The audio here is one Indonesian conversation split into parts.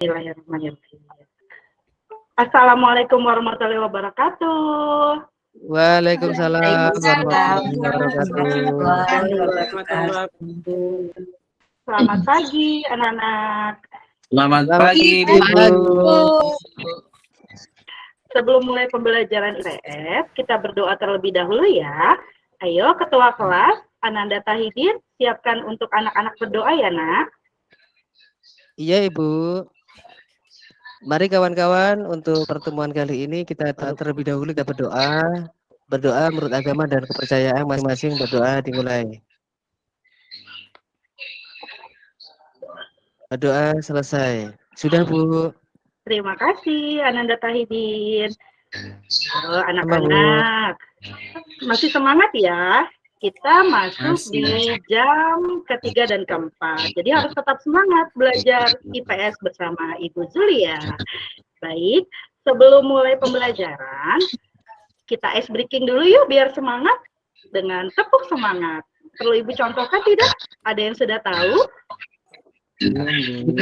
Bismillahirrahmanirrahim. Assalamualaikum warahmatullahi wabarakatuh. Waalaikumsalam warahmatullahi Waalaikumsalam. wabarakatuh. Selamat pagi anak-anak. Selamat pagi, pagi, Bu. Sebelum mulai pembelajaran IPS, kita berdoa terlebih dahulu ya. Ayo ketua kelas, Ananda Tahidin, siapkan untuk anak-anak berdoa ya nak. Iya Ibu. Mari kawan-kawan, untuk pertemuan kali ini kita terlebih dahulu kita berdoa. Berdoa menurut agama dan kepercayaan masing-masing, berdoa dimulai. Berdoa selesai. Sudah Bu. Terima kasih Ananda Tahidin. Anak-anak, masih semangat ya? Kita masuk di jam ketiga dan keempat. Jadi harus tetap semangat belajar IPS bersama Ibu Zulia. Baik, sebelum mulai pembelajaran, kita ice breaking dulu yuk biar semangat dengan tepuk semangat. Perlu Ibu contohkan tidak? Ada yang sudah tahu?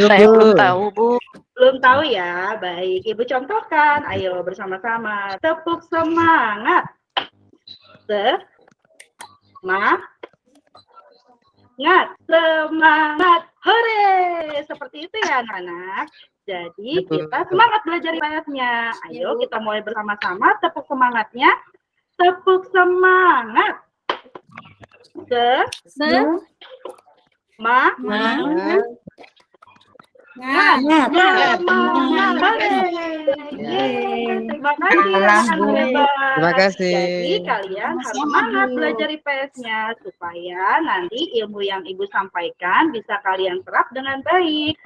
Saya belum tahu Bu. Belum tahu ya? Baik, Ibu contohkan. Ayo bersama-sama. Tepuk semangat. Semangat. Hore! Seperti itu ya anak-anak. Jadi kita semangat belajar IPS-nya. Ayo kita mulai bersama-sama. Tepuk semangatnya. Tepuk semangat. Semangat. Terima kasih anak-anak hebat. Terima kasih. Jadi kalian harus semangat belajar IPS-nya supaya nanti ilmu yang Ibu sampaikan bisa kalian serap dengan baik.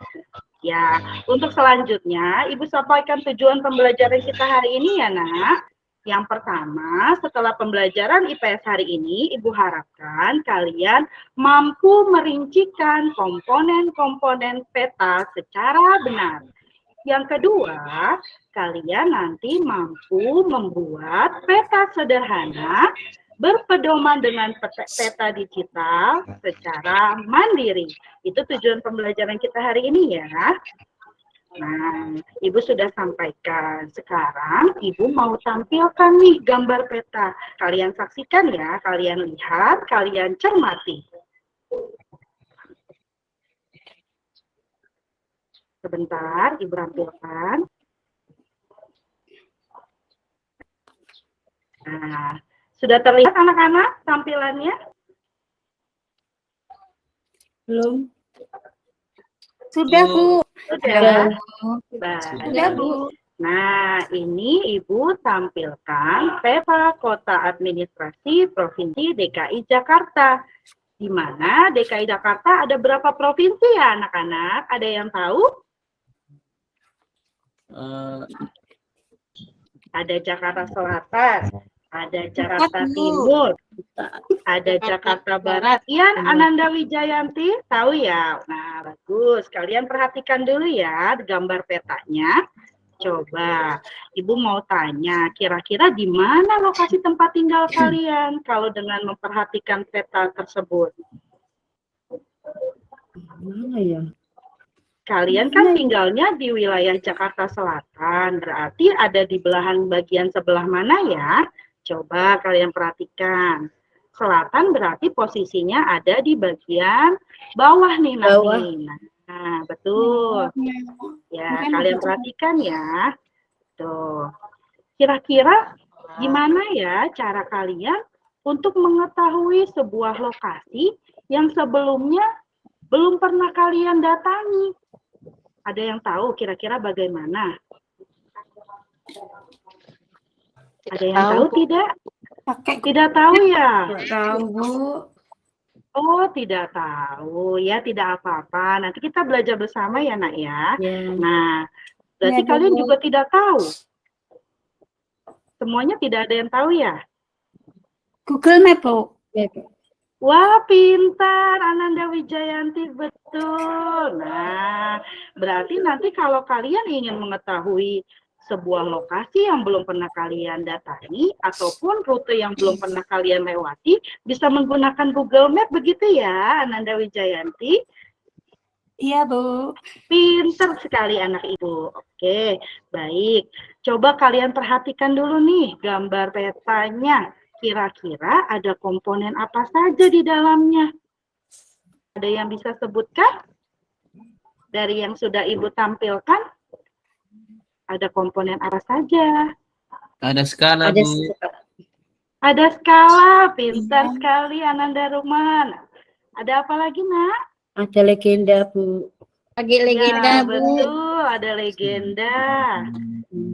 Ya, untuk selanjutnya Ibu sampaikan tujuan pembelajaran kita hari ini ya nak. Yang pertama, setelah pembelajaran IPS hari ini, Ibu harapkan kalian mampu merincikan komponen-komponen peta secara benar. Yang kedua, kalian nanti mampu membuat peta sederhana berpedoman dengan peta digital secara mandiri. Itu tujuan pembelajaran kita hari ini ya. Nah, Ibu sudah sampaikan. Sekarang Ibu mau tampilkan nih gambar peta. Kalian saksikan ya, kalian lihat, kalian cermati. Sebentar, Ibu tampilkan. Nah, sudah terlihat anak-anak tampilannya? Belum. Sudah, Bu. Sudah. Sudah, Bu. Nah, ini Ibu tampilkan peta kota administrasi Provinsi DKI Jakarta. Di mana DKI Jakarta ada berapa provinsi ya anak-anak? Ada yang tahu? Ada Jakarta Selatan, ada Jakarta Timur, ada Jakarta Barat. Iya, Ananda Wijayanti, tahu ya? Nah, bagus. Kalian perhatikan dulu ya gambar petanya. Coba, Ibu mau tanya, kira-kira di mana lokasi tempat tinggal kalian kalau dengan memperhatikan peta tersebut? Mana ya? Kalian kan tinggalnya di wilayah Jakarta Selatan, berarti ada di belahan bagian sebelah mana ya? Coba kalian perhatikan. Selatan berarti posisinya ada di bagian bawah nih nanti. Nah, betul. Ya, kalian perhatikan ya. Tuh. Kira-kira gimana ya cara kalian untuk mengetahui sebuah lokasi yang sebelumnya belum pernah kalian datangi? Ada yang tahu kira-kira bagaimana? Ada yang tahu tidak? Tidak tahu ya? Tahu, Bu. Oh, tidak tahu. Ya, tidak apa-apa. Nanti kita belajar bersama ya, Nak ya. Nah, berarti kalian juga tidak tahu. Semuanya tidak ada yang tahu ya? Google Map, Bu. Wah, pintar Ananda Wijayanti, betul. Nah, berarti nanti kalau kalian ingin mengetahui sebuah lokasi yang belum pernah kalian datangi ataupun rute yang belum pernah kalian lewati, bisa menggunakan Google Map begitu ya, Ananda Wijayanti? Iya, Bu. Pinter sekali anak ibu. Oke, baik. Coba kalian perhatikan dulu nih gambar petanya. Kira-kira ada komponen apa saja di dalamnya? Ada yang bisa sebutkan? Dari yang sudah ibu tampilkan, ada komponen apa saja? Ada skala, Ada Bu. Ada skala, pintar sekali Ananda Ruman. Ada apa lagi, Nak? ada legenda, Bu. Lagi legenda, Ya, Bu. betul, ada legenda.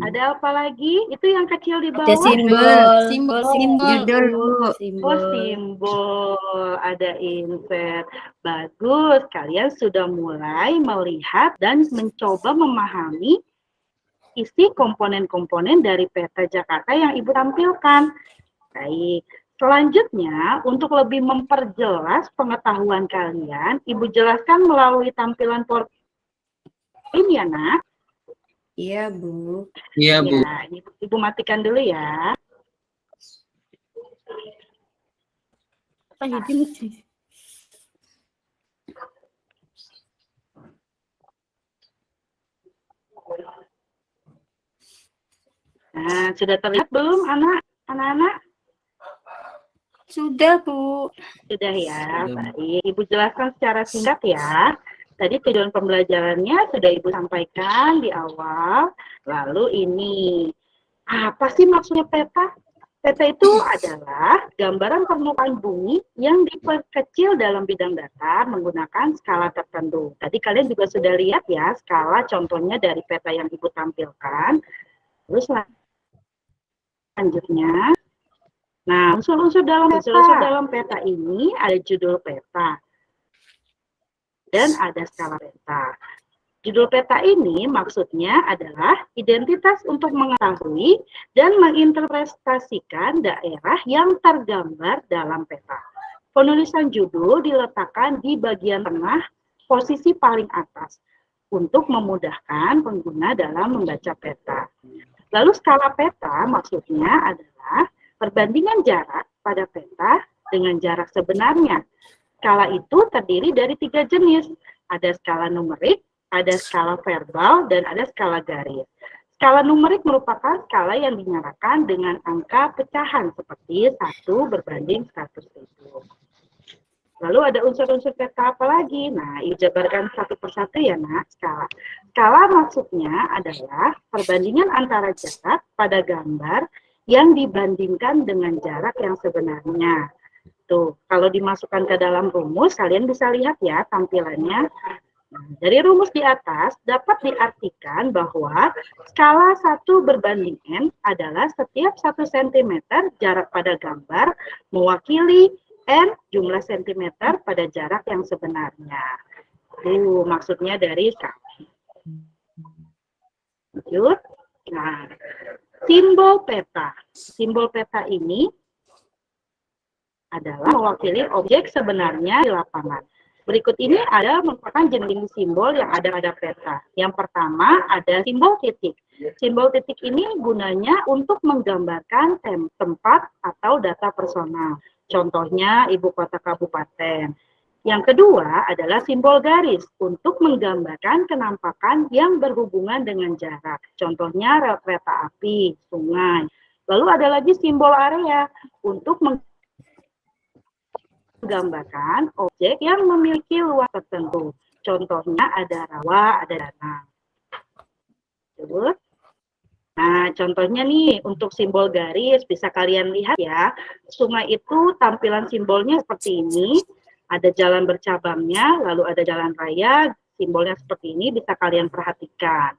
Ada apa lagi? Itu yang kecil di Ada bawah. Simbol. Judul, Bu. Oh, Simbol. simbol. Ada insert. Bagus, kalian sudah mulai melihat dan mencoba memahami isi komponen-komponen dari peta Jakarta yang Ibu tampilkan. Baik, selanjutnya untuk lebih memperjelas pengetahuan kalian, Ibu jelaskan melalui tampilan PowerPoint ya, Nak. Iya, Bu. Iya, Bu. Ya, Ibu matikan dulu ya. Apa ini? Nah, sudah terlihat belum anak-anak? Sudah, Bu. Sudah ya, Sudah. baik. Ibu jelaskan secara singkat ya. Tadi tujuan pembelajarannya sudah Ibu sampaikan di awal. Lalu ini, apa sih maksudnya peta? Peta itu adalah gambaran permukaan bumi yang diperkecil dalam bidang datar menggunakan skala tertentu. Tadi kalian juga sudah lihat ya, skala contohnya dari peta yang Ibu tampilkan. Terus selanjutnya, nah, unsur-unsur dalam peta ini ada judul peta dan ada skala peta. Judul peta ini maksudnya adalah identitas untuk mengetahui dan menginterpretasikan daerah yang tergambar dalam peta. Penulisan judul diletakkan di bagian tengah posisi paling atas untuk memudahkan pengguna dalam membaca peta. Lalu skala peta maksudnya adalah perbandingan jarak pada peta dengan jarak sebenarnya. Skala itu terdiri dari 3 jenis. Ada skala numerik, ada skala verbal, dan ada skala garis. Skala numerik merupakan skala yang dinyatakan dengan angka pecahan seperti 1 berbanding 100.000. Lalu ada unsur-unsur peta apa lagi? Nah, Ibu jabarkan satu persatu ya, Nak. Skala. Skala maksudnya adalah perbandingan antara jarak pada gambar yang dibandingkan dengan jarak yang sebenarnya. Tuh, kalau dimasukkan ke dalam rumus, kalian bisa lihat ya tampilannya. Nah, dari rumus di atas dapat diartikan bahwa skala 1 berbanding N adalah setiap 1 cm jarak pada gambar mewakili N jumlah cm pada jarak yang sebenarnya. Itu maksudnya dari skala. Lanjut. Nah, simbol peta. Simbol peta ini adalah mewakili objek sebenarnya di lapangan. Berikut ini ada merupakan jenis simbol yang ada pada peta. Yang pertama ada simbol titik. Simbol titik ini gunanya untuk menggambarkan tempat atau data personal. Contohnya ibu kota kabupaten. Yang kedua adalah simbol garis untuk menggambarkan kenampakan yang berhubungan dengan jarak. Contohnya rel kereta api, sungai. Lalu ada lagi simbol area untuk menggambarkan objek yang memiliki luas tertentu. Contohnya ada rawa, ada danau. Nah, contohnya nih untuk simbol garis bisa kalian lihat ya. Sungai itu tampilan simbolnya seperti ini. Ada jalan bercabangnya, lalu ada jalan raya, simbolnya seperti ini bisa kalian perhatikan.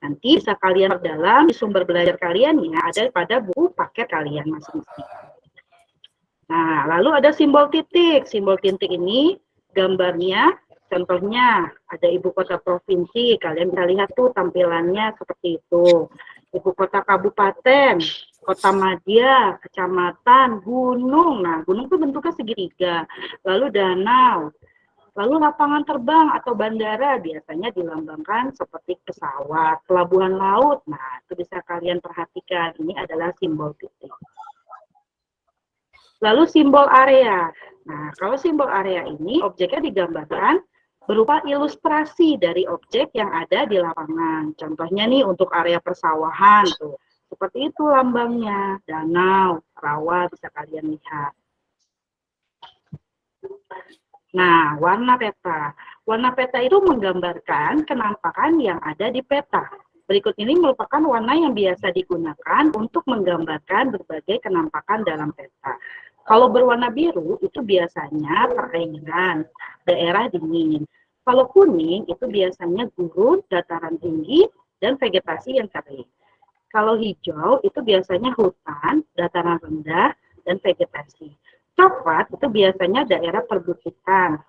Nanti bisa kalian perdalam di sumber belajar kalian ya, ada pada buku paket kalian masing-masing. Nah, lalu ada simbol titik. Simbol titik ini gambarnya, contohnya ada ibu kota provinsi. Kalian bisa lihat tuh tampilannya seperti itu. Ibu kota kabupaten, kota madya, kecamatan, gunung. Nah, gunung itu bentuknya segitiga. Lalu danau. Lalu lapangan terbang atau bandara biasanya dilambangkan seperti pesawat, pelabuhan laut. Nah, itu bisa kalian perhatikan. Ini adalah simbol titik. Lalu simbol area. Nah, kalau simbol area ini, objeknya digambarkan berupa ilustrasi dari objek yang ada di lapangan. Contohnya nih untuk area persawahan tuh. Seperti itu lambangnya, danau, rawa bisa kalian lihat. Nah, warna peta. Warna peta itu menggambarkan kenampakan yang ada di peta. Berikut ini merupakan warna yang biasa digunakan untuk menggambarkan berbagai kenampakan dalam peta. Kalau berwarna biru itu biasanya perairan, daerah dingin. Kalau kuning itu biasanya gurun, dataran tinggi, dan vegetasi yang kering. Kalau hijau itu biasanya hutan, dataran rendah, dan vegetasi. Coklat itu biasanya daerah perbukitan,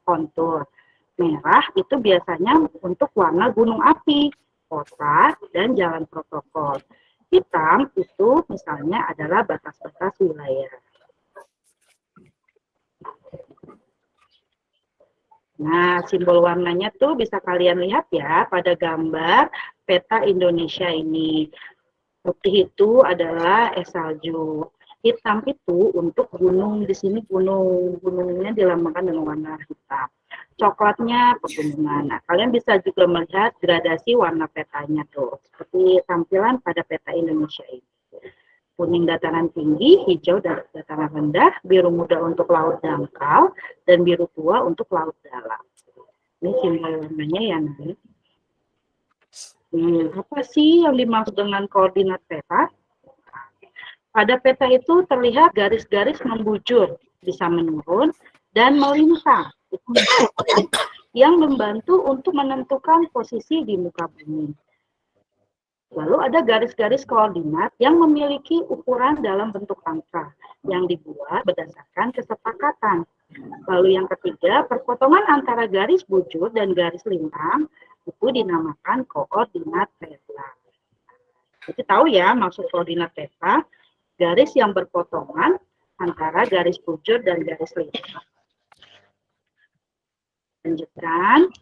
kontur. Merah itu biasanya untuk warna gunung api, kota, dan jalan protokol. Hitam itu misalnya adalah batas-batas wilayah. Nah, simbol warnanya tuh bisa kalian lihat ya pada gambar peta Indonesia ini. Putih itu adalah es salju. Hitam itu untuk gunung, di sini gunungnya dilambangkan dengan warna hitam. Coklatnya pegunungan. Nah, kalian bisa juga melihat gradasi warna petanya tuh, seperti tampilan pada peta Indonesia ini. Kuning dataran tinggi, hijau dataran rendah, biru muda untuk laut dangkal, dan biru tua untuk laut dalam. Ini simbol warnanya ya, nanti. Apa sih yang dimaksud dengan koordinat peta? Pada peta itu terlihat garis-garis membujur, bisa menurun, dan melintang. Yang membantu untuk menentukan posisi di muka bumi. Lalu ada garis-garis koordinat yang memiliki ukuran dalam bentuk angka yang dibuat berdasarkan kesepakatan. Lalu yang ketiga, perpotongan antara garis bujur dan garis lintang itu dinamakan koordinat peta. Jadi tahu ya maksud koordinat peta, garis yang berpotongan antara garis bujur dan garis lintang. Lanjutkan.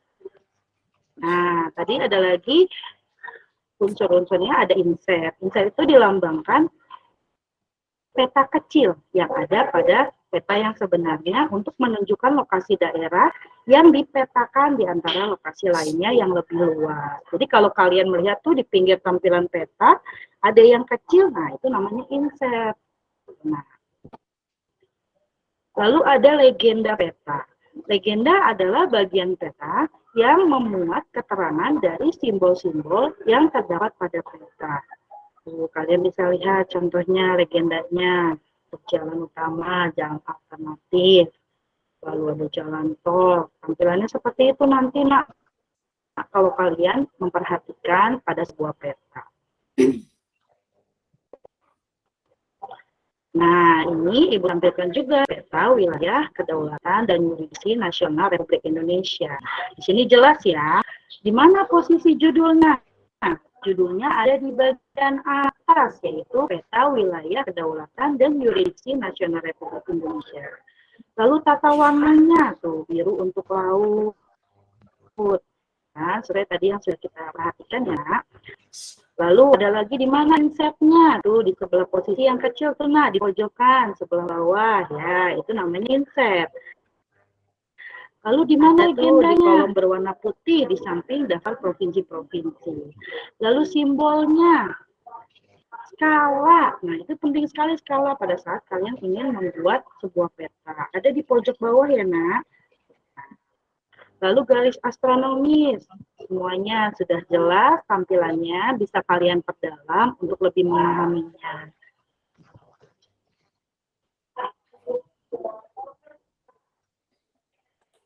Nah, tadi ada lagi unsur-unsurnya, ada insert. Insert itu dilambangkan peta kecil yang ada pada peta yang sebenarnya untuk menunjukkan lokasi daerah yang dipetakan di antara lokasi lainnya yang lebih luas. Jadi kalau kalian melihat tuh di pinggir tampilan peta, ada yang kecil, nah itu namanya insert. Nah, lalu ada legenda peta. Legenda adalah bagian peta yang memuat keterangan dari simbol-simbol yang terdapat pada peta. Kalian bisa lihat contohnya legendanya, jalan utama, jalan alternatif, lalu ada jalan tol. Tampilannya seperti itu nanti, nak, kalau kalian memperhatikan pada sebuah peta. Nah, ini Ibu tampilkan juga peta wilayah kedaulatan dan yurisdiksi nasional Republik Indonesia. Di sini jelas ya, di mana posisi judulnya. Nah, judulnya ada di bagian atas, yaitu peta wilayah kedaulatan dan yurisdiksi nasional Republik Indonesia. Lalu tata warnanya tuh biru untuk laut. Nah, seperti tadi yang sudah kita perhatikan ya. Lalu ada lagi di mana insertnya? Tuh di sebelah posisi yang kecil tuh, nah di pojokan sebelah bawah ya, itu namanya insert. Lalu di mana legendanya? Di kolom berwarna putih di samping daftar provinsi-provinsi. Lalu simbolnya skala. Nah, itu penting sekali skala pada saat kalian ingin membuat sebuah peta. Ada di pojok bawah ya, Nak. Lalu garis astronomis, semuanya sudah jelas tampilannya, bisa kalian perdalam untuk lebih memahaminya.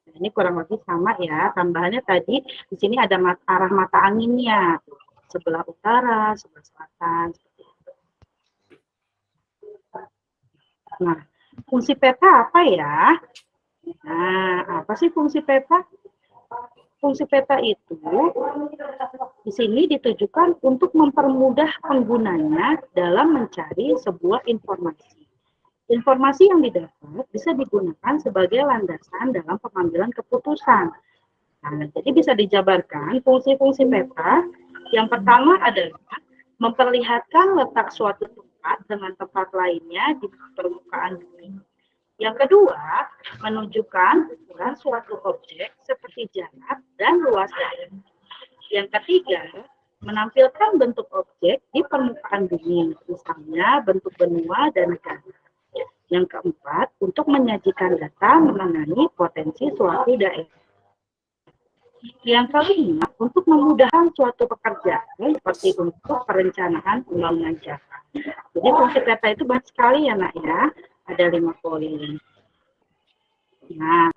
Nah, ini kurang lebih sama ya, tambahannya tadi di sini ada arah mata anginnya, sebelah utara, sebelah selatan. Nah, fungsi peta apa ya? Nah, apa sih fungsi peta? Fungsi peta itu di sini ditujukan untuk mempermudah penggunanya dalam mencari sebuah informasi. Informasi yang didapat bisa digunakan sebagai landasan dalam pengambilan keputusan. Nah, jadi bisa dijabarkan fungsi-fungsi peta. Yang pertama adalah memperlihatkan letak suatu tempat dengan tempat lainnya di permukaan bumi. Yang kedua, menunjukkan ukuran suatu objek seperti jarak dan luas daya. Yang ketiga, menampilkan bentuk objek di permukaan bumi, misalnya bentuk benua dan negara. Yang keempat, untuk menyajikan data mengenai potensi suatu daerah. Yang kelima, untuk memudahkan suatu pekerjaan seperti untuk perencanaan pembangunan jasa. Jadi fungsi peta itu banyak sekali ya nak ya, ada 5 poin. Nah,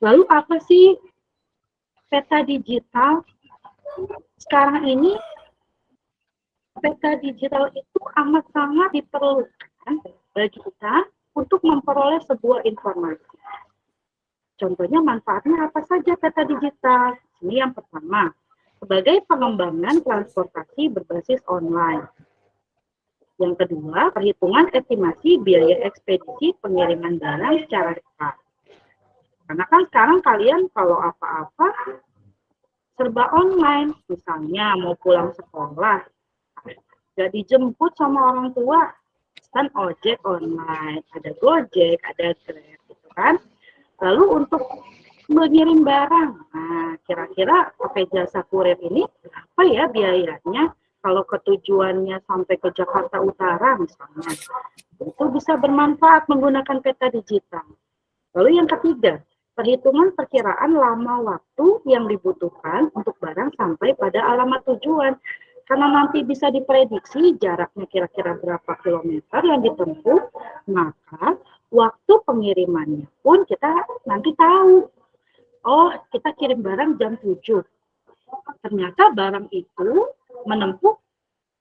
lalu apa sih peta digital? Sekarang ini peta digital itu amat sangat diperlukan bagi kita untuk memperoleh sebuah informasi. Contohnya manfaatnya apa saja peta digital? Ini yang pertama, sebagai pengembangan transportasi berbasis online. Yang kedua, perhitungan estimasi biaya ekspedisi pengiriman barang secara cepat. Karena kan sekarang kalian kalau apa-apa serba online, misalnya mau pulang sekolah, nggak dijemput sama orang tua, kan ojek online, ada Gojek, ada Grab, gitu kan. Lalu untuk mengirim barang, nah kira-kira pakai jasa kurir ini apa ya biayanya? Kalau ketujuannya sampai ke Jakarta Utara misalnya, itu bisa bermanfaat menggunakan peta digital. Lalu yang ketiga, perhitungan perkiraan lama waktu yang dibutuhkan untuk barang sampai pada alamat tujuan. Karena nanti bisa diprediksi jaraknya kira-kira berapa kilometer yang ditempuh, maka waktu pengirimannya pun kita nanti tahu. Oh, kita kirim barang jam 7. Ternyata barang itu menempuh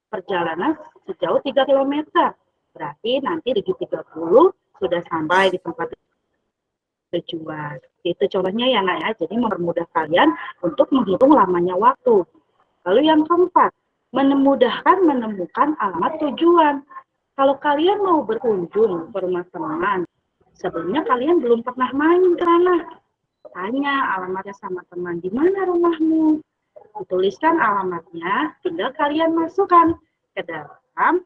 perjalanan sejauh 3 kilometer. Berarti nanti di 30 sudah sampai di tempat tujuan. Itu contohnya ya nak ya, jadi mempermudah kalian untuk menghitung lamanya waktu. Lalu yang keempat, memudahkan menemukan alamat tujuan. Kalau kalian mau berkunjung ke rumah teman, sebelumnya kalian belum pernah main ke sana. Tanya alamatnya sama teman, di mana rumahmu? Dituliskan alamatnya, tinggal kalian masukkan ke dalam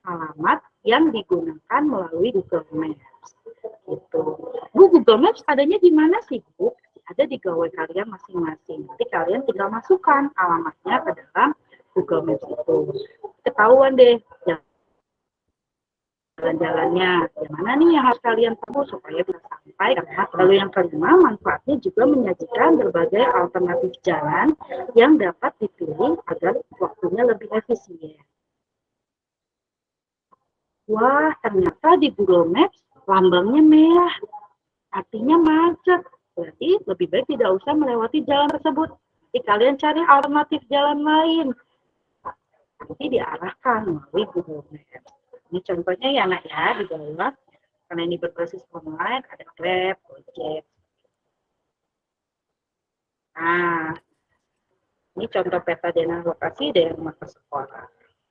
alamat yang digunakan melalui Google Maps. Gitu. Bu, Google Maps adanya di mana sih, Bu? Ada di gawai kalian masing-masing. Nanti kalian tinggal masukkan alamatnya ke dalam Google Maps itu. Ketahuan deh jalan-jalannya. Yang mana nih yang harus kalian tempuh supaya bisa sampai. Lalu yang kelima, manfaatnya juga menyajikan berbagai alternatif jalan yang dapat dipilih agar waktunya lebih efisien. Wah, ternyata di Google Maps lambangnya merah, artinya macet. Berarti lebih baik tidak usah melewati jalan tersebut. Jadi kalian cari alternatif jalan lain. Nanti diarahkan melalui Google Maps. Ini contohnya ya nak ya di bawah. Karena ini berbasis online, ada Grab, Gojek. Nah, ini contoh peta dana lokasi dari rumah ke sekolah.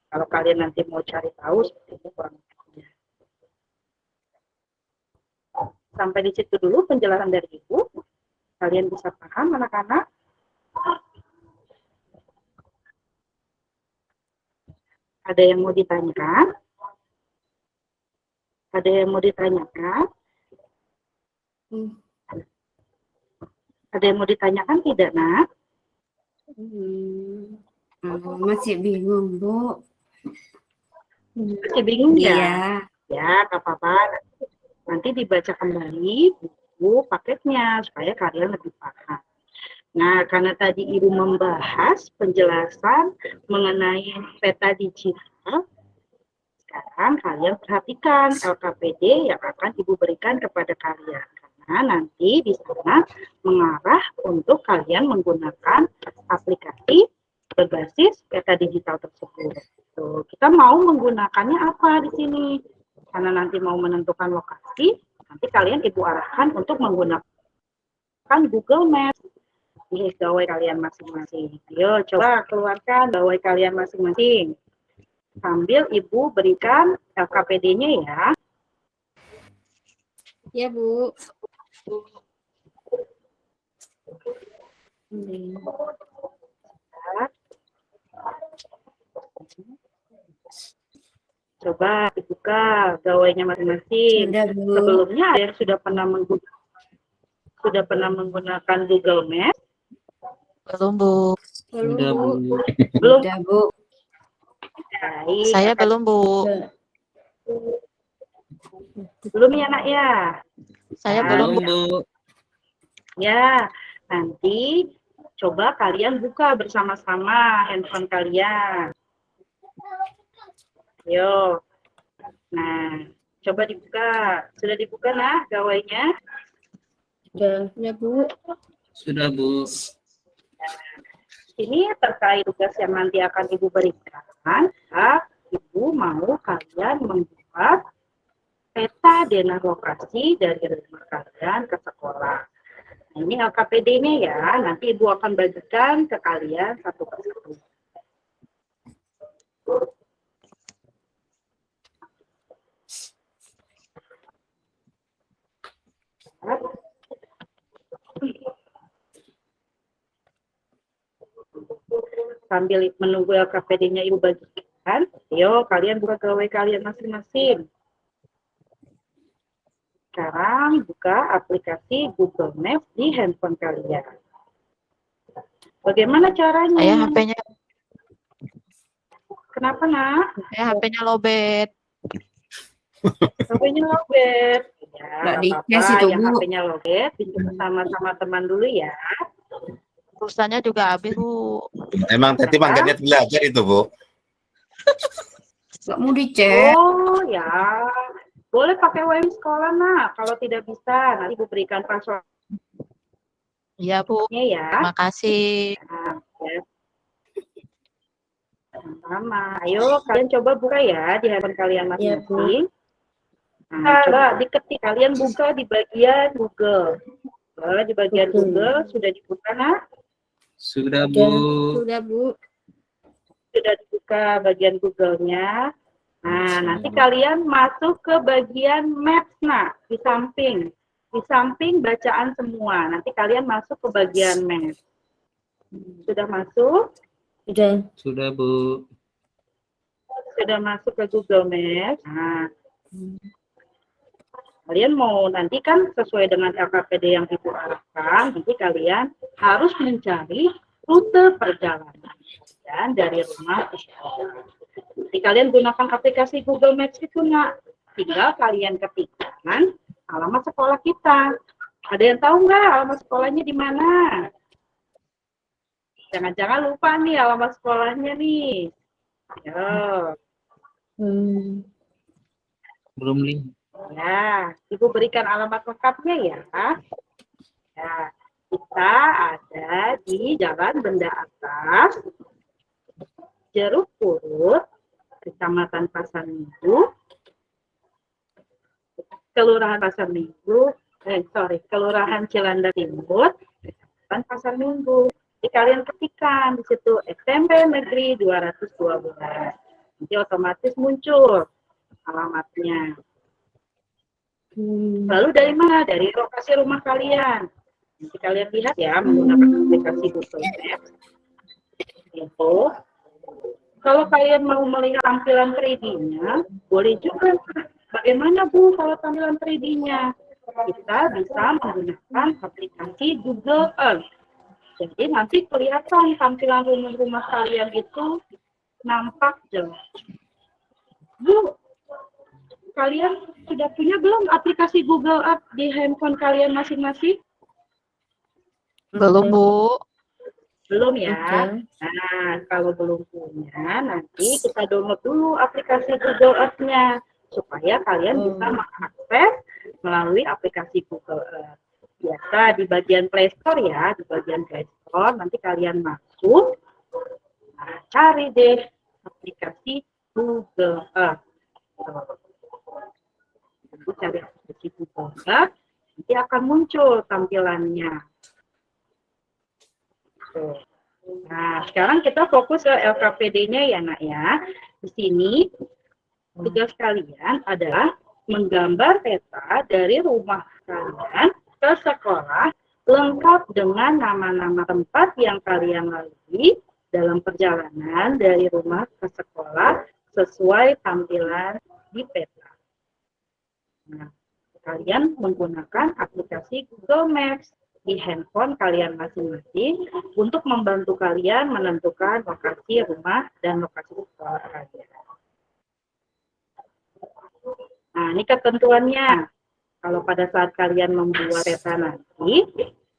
Kalau kalian nanti mau cari tahu seperti ini kurang lebihnya. Sampai di situ dulu penjelasan dari Ibu. Kalian bisa paham anak-anak? Ada yang mau ditanyakan? Ada yang mau ditanyakan? Ada yang mau ditanyakan tidak, nak? Masih bingung, Bu. Masih bingung ya? Iya. Ya, nggak apa-apa. Nanti dibaca kembali buku paketnya supaya kalian lebih paham. Nah, karena tadi Ibu membahas penjelasan mengenai peta digital, sekarang kalian perhatikan LKPD yang akan Ibu berikan kepada kalian. Karena nanti di sana mengarah untuk kalian menggunakan aplikasi berbasis peta digital tersebut. Tuh, kita mau menggunakannya apa di sini? Karena nanti mau menentukan lokasi, nanti kalian Ibu arahkan untuk menggunakan Google Maps di gawai kalian masing-masing. Ayo coba keluarkan gawai kalian masing-masing. Sambil Ibu berikan LKPD-nya ya. Ya, Bu. Coba dibuka gawainya masing-masing. Sudah, Bu. Sebelumnya ada yang sudah pernah menggunakan Google Maps? Belum, Bu. Sudah, Bu. Belum. Sudah, Bu. Baik, Saya belum, Bu. belum ya nak ya. Saya Nah, belum, Belum, Bu. Ya, nanti coba kalian buka bersama-sama handphone kalian. Yo. Nah, coba dibuka. Sudah dibuka nah gawainya? Sudah. Ya, Bu. Sudah, Bu. Ini terkait tugas yang nanti akan Ibu berikan. Ibu mau kalian membuat peta denah lokasi dari rumah kalian ke sekolah. Nah, ini LKPD-nya ya, nanti Ibu akan bagikan ke kalian satu persatu. Sambil menunggu LKPD-nya Ibu bagikan, yuk kalian buka gawai kalian masing-masing. Sekarang buka aplikasi Google Maps di handphone kalian. Bagaimana caranya? Saya HP-nya Kenapa nak? HP-nya lobet. HP-nya lobet. Ya, Nggak nggak di-cas apa-apa. itu, Yang Bu. HP-nya lobet, pinjam sama teman dulu ya. Pulsanya juga habis, Bu. Emang tadi manggilnya belajar itu, Bu. Nggak mau dicek. Oh ya, boleh pakai WiFi sekolah nak. Kalau tidak bisa, nanti Ibu berikan passwordnya Iya, Bu. ya. Makasih. Nah, ya. Sama. Ayo kalian coba buka ya di handphone kalian masing-masing. Nah, coba diketik, kalian buka di bagian Google. Di bagian Google sudah dibuka nak? Sudah, Bu. Sudah, Bu. Sudah dibuka bagian Google-nya. Nah, nanti kalian masuk ke bagian Maps nak, di samping. Di samping bacaan semua. Nanti kalian masuk ke bagian Maps. Sudah masuk? Sudah. Sudah, Bu. Sudah masuk ke Google Maps. Nah, kalian mau nanti kan sesuai dengan LKPD yang Ibu arahkan, nanti kalian harus mencari rute perjalanan dan dari rumah ke sekolah. Jadi kalian gunakan aplikasi Google Maps itu nak, tinggal kalian ketikkan alamat sekolah kita. Ada yang tahu nggak alamat sekolahnya di mana? Jangan-jangan lupa nih alamat sekolahnya nih. Yo. Belum lihat. Ya, Ibu berikan alamat lengkapnya ya. Ya, kita ada di Jalan Benda Atas, Jeruk Purut, Kecamatan Pasar Minggu, Kelurahan Pasar Minggu, Kelurahan Cilandak Timur, Kecamatan Pasar Minggu. Jadi kalian ketikkan di situ SMP Negeri 212. Nanti otomatis muncul alamatnya. Lalu dari mana? Dari lokasi rumah kalian. Nanti kalian lihat ya menggunakan aplikasi Google Maps. Itu. Kalau kalian mau melihat tampilan 3D-nya, boleh juga. Bagaimana Bu kalau tampilan 3D-nya? Kita bisa menggunakan aplikasi Google Earth. Jadi nanti kelihatan tampilan rumah-rumah kalian itu nampak jelas. Bu, kalian sudah punya belum aplikasi Google Earth di handphone kalian masing-masing? Belum, Bu. Belum ya? Nah, kalau belum punya, nanti kita download dulu aplikasi Google Earth-nya supaya kalian bisa mengakses melalui aplikasi Google Earth. Biasa di bagian Play Store ya, di bagian Play Store nanti kalian masuk, nah, cari deh aplikasi Google Earth. Nanti cari aplikasi Google Earth, nanti akan muncul tampilannya. Nah, sekarang kita fokus ke LKPD-nya ya, Nak ya. Di sini tugas kalian adalah menggambar peta dari rumah kalian ke sekolah lengkap dengan nama-nama tempat yang kalian lalui dalam perjalanan dari rumah ke sekolah sesuai tampilan di peta. Nah, kalian menggunakan aplikasi Google Maps di handphone kalian masing-masing untuk membantu kalian menentukan lokasi rumah dan lokasi sekolah kalian. Nah, ini ketentuannya. Kalau pada saat kalian membuat peta nanti,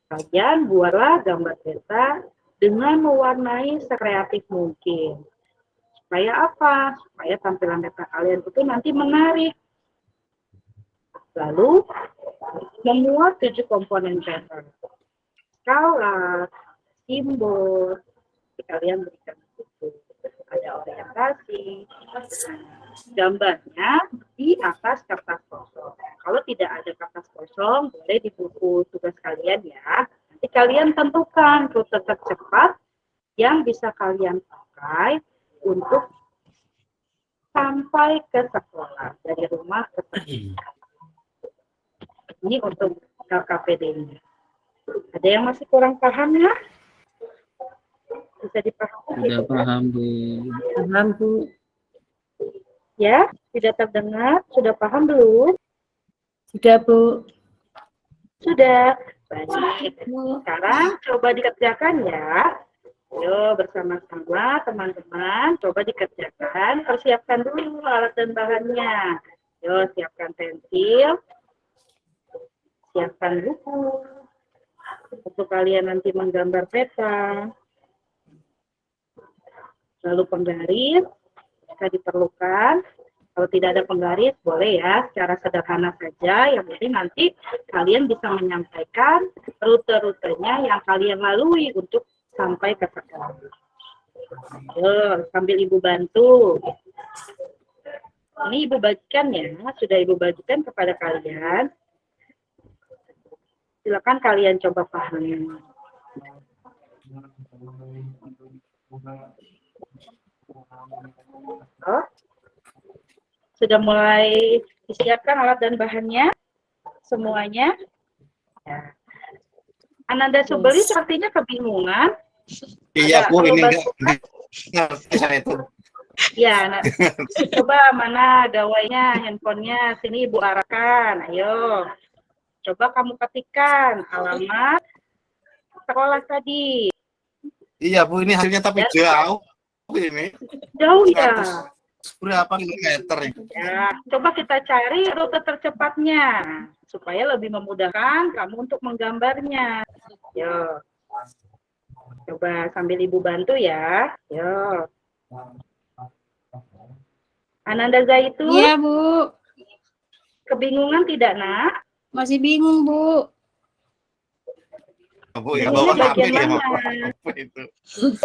kalian buatlah gambar peta dengan mewarnai sekreatif mungkin. Supaya apa? Supaya tampilan peta kalian itu nanti menarik. Lalu, memuat 7 komponen peta. Skala, simbol, kalian berikan itu. Ada orientasi, gambarnya di atas kertas kosong. Kalau tidak ada kertas kosong, boleh di buku tugas kalian ya. Nanti kalian tentukan rute tercepat yang bisa kalian pakai untuk sampai ke sekolah, dari rumah ke sekolah. Ini untuk KKPD-nya. Ada yang masih kurang paham ya? Bisa dipahami? Sudah paham, Bu. Paham, Bu. Ya, tidak terdengar? Sudah paham belum? Sudah, Bu. Sudah. Baik. Sekarang coba dikerjakan ya. Ayo bersama-sama teman-teman, coba dikerjakan. Persiapkan dulu alat dan bahannya. Ayo siapkan pensil, siapkan buku. Untuk kalian nanti menggambar peta. Lalu penggaris, jika diperlukan. Kalau tidak ada penggaris, boleh ya, secara sederhana saja. Yang penting nanti kalian bisa menyampaikan rute-rutenya yang kalian lalui untuk sampai ke sekolah. Ayo, sambil Ibu bantu. Ini Ibu bagikan ya, sudah Ibu bagikan kepada kalian. Silakan kalian coba pahami. Oh, sudah mulai disiapkan alat dan bahannya semuanya. Ya. Ananda Subeli sepertinya kebingungan. Iya, Bu, ini enggak ngerti saya itu. Ya, nah, coba mana gawainya, handphonenya, sini Ibu arahkan. Ayo, coba kamu ketikkan alamat sekolah tadi. Iya, Bu, ini hasilnya tapi jauh ini. Jauh ya. Berapa kilometer ini? Ya, coba kita cari rute tercepatnya supaya lebih memudahkan kamu untuk menggambarnya. Yo. Coba sambil Ibu bantu ya. Yo. Ananda Zaitun, Iya, Bu. kebingungan tidak, Nak? Masih bingung, Bu. Bu, ya Ini bawa HP bagian ya, mana? apa itu?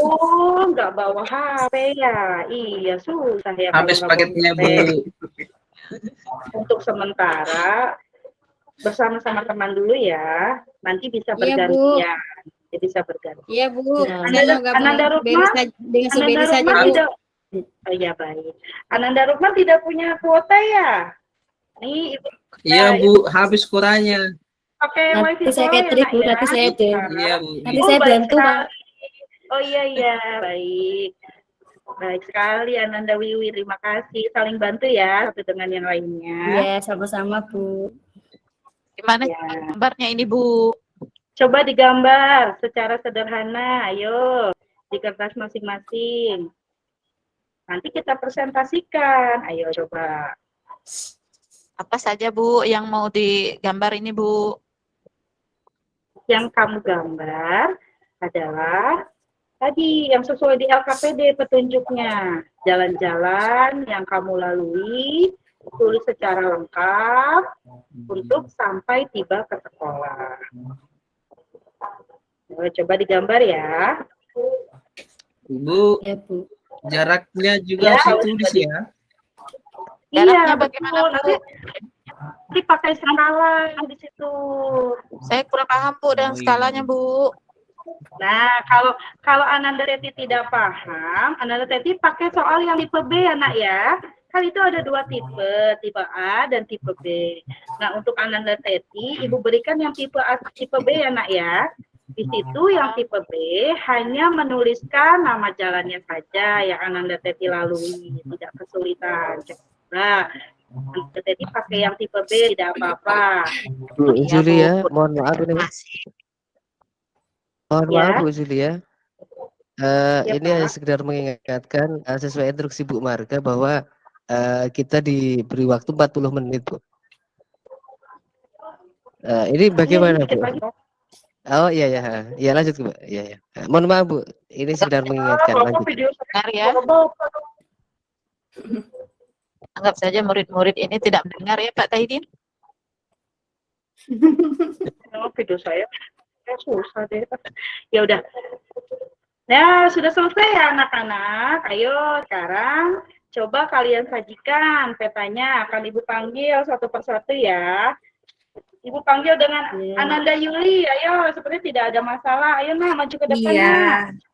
Oh, nggak bawa HP ya? Iya, susah ya. kalau Habis nggak paketnya, bawa HP. Bu. Untuk sementara, bersama-sama teman dulu ya. Nanti bisa Iya, Bu. bergantian. Jadi bisa bergantian. Iya, Bu. Ya. Saya mau Ananda gabung Rukma? dengan si Ananda Beri saja, Rukman Bu. tidak. Oh iya, baik. Ananda Rukman tidak punya kuota ya? Nih, Ibu Iya, Bu. Habis kurangnya. pakai Nanti wifi saya solo ya, catering, Nak, Bu. ya? Nanti saya ada. Iya, Bu. Nanti Oh, saya baik bantu, Pak. sekali. Oh iya, iya. Baik. Baik sekali, Ananda Wiwi. Terima kasih. Saling bantu ya, satu dengan yang lainnya. Iya, sama-sama, Bu. Gimana Ya. gambarnya ini, Bu? Coba digambar secara sederhana. Ayo, di kertas masing-masing. Nanti kita presentasikan. Ayo, coba. Apa saja, Bu, yang mau digambar ini, Bu? Yang kamu gambar adalah tadi yang sesuai di LKPD petunjuknya. Jalan-jalan yang kamu lalui, tulis secara lengkap untuk sampai tiba ke sekolah. Coba digambar ya. Bu, Ya, Bu. jaraknya juga Ya, harus harus ditulis ya. Jaraknya Iya, bagaimana, betul. Nanti pakai skala di situ. Saya kurang paham, Bu, dengan Oh, iya. skalanya, Bu. Nah, kalau Ananda Teti tidak paham, Ananda Teti pakai soal yang tipe B ya, Nak ya. Kan itu ada 2 tipe A dan tipe B. Nah, untuk Ananda Teti, Ibu berikan yang tipe A, tipe B ya, Nak ya. Di situ yang tipe B hanya menuliskan nama jalannya saja yang Ananda Teti lalui, tidak kesulitan. Coba Ananda Teti pakai yang tipe B, tidak apa-apa. Bu Iya, Juli ya, Bu. mohon maaf ini. Masih. Mohon Ya. maaf Bu Juli ya. Ya, Ini hanya Pak. sekedar mengingatkan sesuai instruksi Bu Marga bahwa kita diberi waktu 40 menit Bu. Ini bagaimana Dikit Bu? lagi. Oh iya ya, ya lanjut Bu. Iya ya. Mohon maaf Bu, ini sekedar mengingatkan Bapak lanjut. video Dengar ya. Anggap saja murid-murid ini tidak mendengar ya Pak Tahidin. Video saya susah deh. Ya udah. Nah, sudah selesai ya anak-anak. Ayo sekarang coba kalian sajikan petanya. Akan Ibu panggil satu persatu ya. Ibu panggil dengan Ananda Yuli. Ayo, sepertinya tidak ada masalah. Ayo nah, maju ke depan. Iya.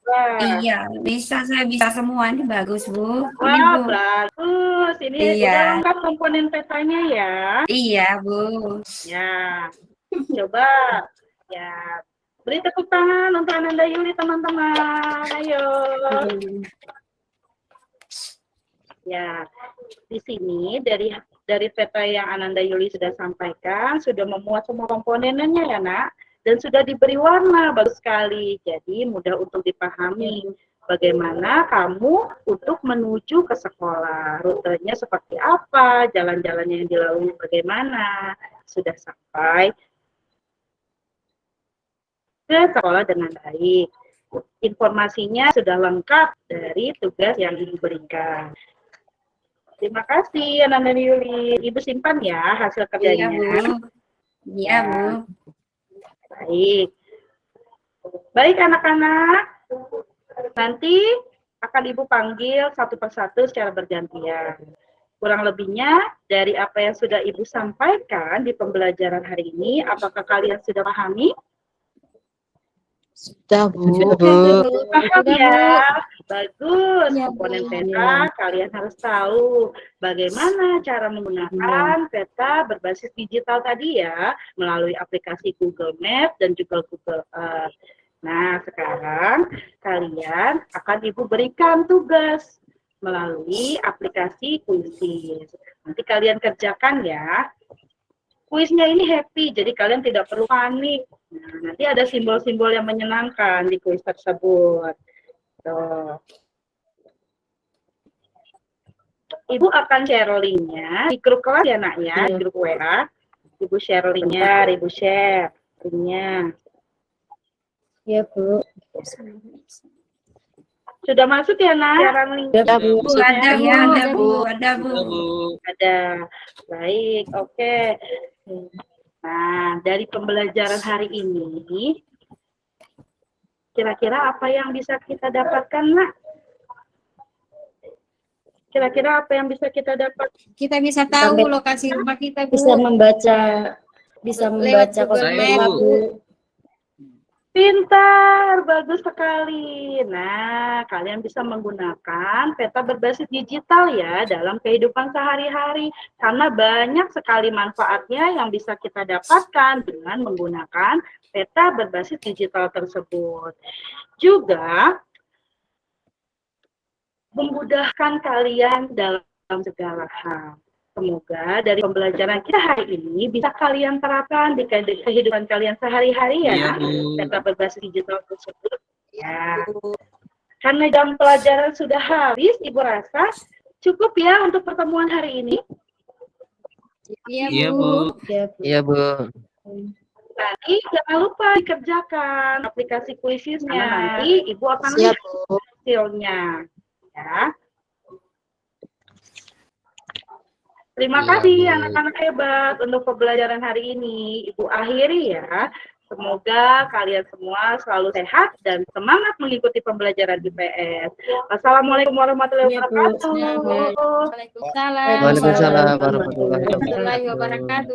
Wah. Iya, saya bisa semua. Ini bagus, Bu. Ini, Wah, Bu. bagus. Ini Iya. udah lengkap komponen petanya ya. Iya, Bu. Ya, coba. Ya, beri tepuk tangan untuk Ananda Yuli, teman-teman. Ayo. Ya, di sini dari peta yang Ananda Yuli sudah sampaikan, sudah memuat semua komponennya ya nak, dan sudah diberi warna, bagus sekali. Jadi mudah untuk dipahami bagaimana kamu untuk menuju ke sekolah, rutenya seperti apa, jalan-jalannya yang dilalui bagaimana, sudah sampai ke sekolah dengan baik. Informasinya sudah lengkap dari tugas yang Ibu berikan. Terima kasih Ananda Yuli. Ibu simpan ya hasil kerjanya. Iya, Bu. Iya, Bu. Baik. Baik anak-anak. Nanti akan Ibu panggil satu persatu secara bergantian. Kurang lebihnya dari apa yang sudah Ibu sampaikan di pembelajaran hari ini, apakah kalian sudah pahami? Sudah, Bu. Sudah Bu. Paham ya? Bagus. Ya, Komponen Bu. peta kalian harus tahu bagaimana cara menggunakan peta berbasis digital tadi ya, melalui aplikasi Google Maps dan juga Google Earth. Nah, sekarang kalian akan Ibu berikan tugas melalui aplikasi Quizizz. Nanti kalian kerjakan ya. Kuisnya ini happy, jadi kalian tidak perlu panik. Nah, nanti ada simbol-simbol yang menyenangkan di kuis tersebut. Tuh. Ibu akan share linknya di grup kelas ya nak ya, di grup WA. Ibu share linknya, Ibu share linknya. Iya, Bu. Sudah masuk ya nak? Share linknya. Sudah, Bu. Bu, ada, Bu. Ya, Ada, Bu. Ada, Bu. Iya, Bu. Ada. Baik, oke. Nah, dari pembelajaran hari ini, kira-kira apa yang bisa kita dapatkan, nak? Kira-kira apa yang bisa kita dapat? Kita bisa tahu lokasi rumah kita, Bu. Bisa membaca Google Saya, kota, Bu. Bu. Pintar, bagus sekali. Nah, kalian bisa menggunakan peta berbasis digital ya dalam kehidupan sehari-hari. Karena banyak sekali manfaatnya yang bisa kita dapatkan dengan menggunakan peta berbasis digital tersebut. Juga memudahkan kalian dalam segala hal. Semoga dari pembelajaran kita hari ini bisa kalian terapkan di kehidupan kalian sehari-hari ya. Iya, Bu. Peta berbasis digital tersebut. Ya. Karena jam pelajaran sudah habis, Ibu rasa cukup ya untuk pertemuan hari ini. Iya, Bu. Iya Bu. Nanti jangan lupa dikerjakan aplikasi Quizizz-nya. Nanti Ibu akan Siap, lihat Bu. hasilnya. Ya. Terima Iya, kasih Bu. anak-anak hebat untuk pembelajaran hari ini. Ibu akhiri ya. Semoga kalian semua selalu sehat dan semangat mengikuti pembelajaran IPS. Wassalamualaikum warahmatullahi Iya, Bu. wabarakatuh. Waalaikumsalam. Waalaikumsalam warahmatullahi warahmatullahi wabarakatuh. wabarakatuh.